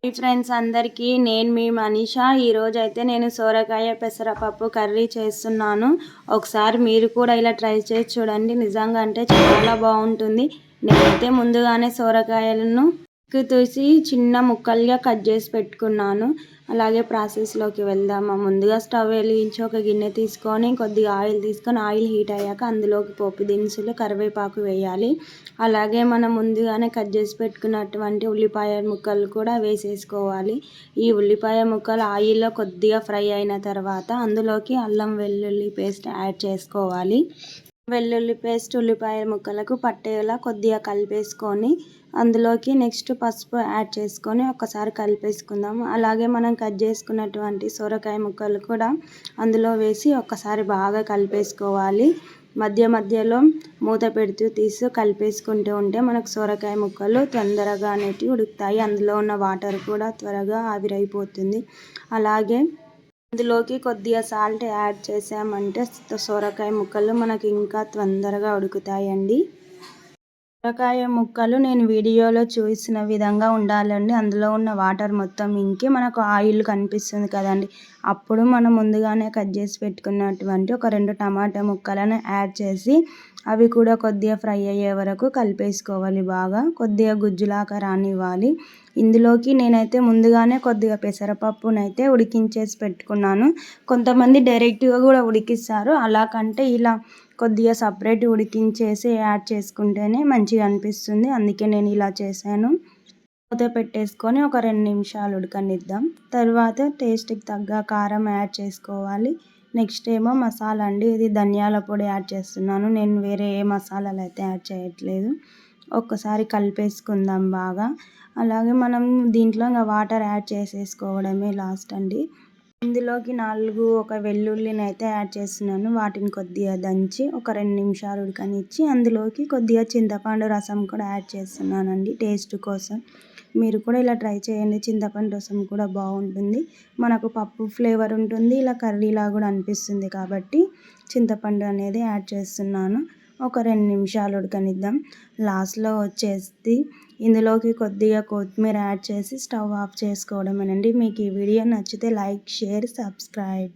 Hi friends అందరికీ, నేను మీ మనీషా. ఈరోజైతే నేను సోరకాయ పెసరపప్పు కర్రీ చేస్తున్నాను. ఒకసారి మీరు కూడా ఇలా ట్రై చేసి చూడండి. నిజంగా అంటే చాలా బాగుంటుంది. నేనైతే ముందుగానే సోరకాయలను తీసి చిన్న ముక్కలుగా కట్ చేసి పెట్టుకున్నాను. అలాగే ప్రాసెస్లోకి వెళ్దామా. ముందుగా స్టవ్ వెలిగించి ఒక గిన్నె తీసుకొని కొద్దిగా ఆయిల్ తీసుకొని ఆయిల్ హీట్ అయ్యాక అందులోకి పోపు దినుసులు కరివేపాకు వేయాలి. అలాగే మనం ముందుగానే కట్ చేసి పెట్టుకున్నటువంటి ఉల్లిపాయ ముక్కలు కూడా వేసేసుకోవాలి. ఈ ఉల్లిపాయ ముక్కలు ఆయిల్లో కొద్దిగా ఫ్రై అయిన తర్వాత అందులోకి అల్లం వెల్లుల్లి పేస్ట్ యాడ్ చేసుకోవాలి. వెల్లుల్లి పేస్ట్ ఉల్లిపాయ ముక్కలకు పట్టేలా కొద్దిగా కలిపేసుకొని అందులోకి నెక్స్ట్ పసుపు యాడ్ చేసుకొని ఒకసారి కలిపేసుకుందాము. అలాగే మనం కట్ చేసుకున్నటువంటి సొరకాయ ముక్కలు కూడా అందులో వేసి ఒకసారి బాగా కలిపేసుకోవాలి. మధ్య మధ్యలో మూత పెడుతూ కలిపేసుకుంటూ ఉంటే మనకు సొరకాయ ముక్కలు తొందరగా అనేటివి ఉడుకుతాయి. అందులో ఉన్న వాటర్ కూడా త్వరగా ఆవిరైపోతుంది. అలాగే ఇందులోకి కొద్దిగా సాల్ట్ యాడ్ చేసామంటే సొరకాయ ముక్కలు మనకి ఇంకా తొందరగా ఉడుకుతాయండి. సొరకాయ ముక్కలు నేను వీడియోలో చూసిన విధంగా ఉండాలండి. అందులో ఉన్న వాటర్ మొత్తం ఇంకి మనకు ఆయిల్ కనిపిస్తుంది కదండి. అప్పుడు మనం ముందుగానే కట్ చేసి పెట్టుకున్నటువంటి ఒక 2 టమాటా ముక్కలను యాడ్ చేసి అవి కూడా కొద్దిగా ఫ్రై అయ్యే వరకు కలిపేసుకోవాలి. బాగా కొద్దిగా గుజ్జులాగా రానివ్వాలి. ఇందులోకి నేనైతే ముందుగానే కొద్దిగా పెసరపప్పునైతే ఉడికించేసి పెట్టుకున్నాను. కొంతమంది డైరెక్ట్గా కూడా ఉడికిస్తారు. అలా కంటే ఇలా కొద్దిగా సపరేట్ ఉడికించేసి యాడ్ చేసుకుంటేనే మంచిగా అనిపిస్తుంది. అందుకే నేను ఇలా చేశాను. మూత పెట్టేసుకొని ఒక 2 నిమిషాలు ఉడకనిద్దాం. తర్వాత టేస్ట్కి తగ్గ కారం యాడ్ చేసుకోవాలి. నెక్స్ట్ ఏమో మసాలా అండి. ఇది ధనియాల పొడి యాడ్ చేస్తున్నాను. నేను వేరే ఏ మసాలాలు అయితే యాడ్ చేయట్లేదు. ఒక్కసారి కలిపేసుకుందాం బాగా. అలాగే మనం దీంట్లో ఇంకా వాటర్ యాడ్ చేసేసుకోవడమే లాస్ట్ అండి. ఇందులోకి 4 ఒక వెల్లుల్లిని అయితే యాడ్ చేస్తున్నాను. వాటిని కొద్దిగా దంచి ఒక 2 నిమిషాలు ఉడకనిచ్చి అందులోకి కొద్దిగా చింతపండు రసం కూడా యాడ్ చేస్తున్నానండి టేస్ట్ కోసం. మీరు కూడా ఇలా ట్రై చేయండి. చింతపండు రసం కూడా బాగుంటుంది. మనకు పప్పు ఫ్లేవర్ ఉంటుంది. ఇలా కర్రీలా కూడా అనిపిస్తుంది కాబట్టి చింతపండు అనేది యాడ్ చేస్తున్నాను. ఒక 2 నిమిషాలు ఉడకనిద్దాం. లాస్ట్లో వచ్చేసి ఇందులోకి కొద్దిగా కొత్తిమీర యాడ్ చేసి స్టవ్ ఆఫ్ చేసుకోవడమేనండి. మీకు ఈ వీడియో నచ్చితే లైక్, షేర్, సబ్స్క్రైబ్.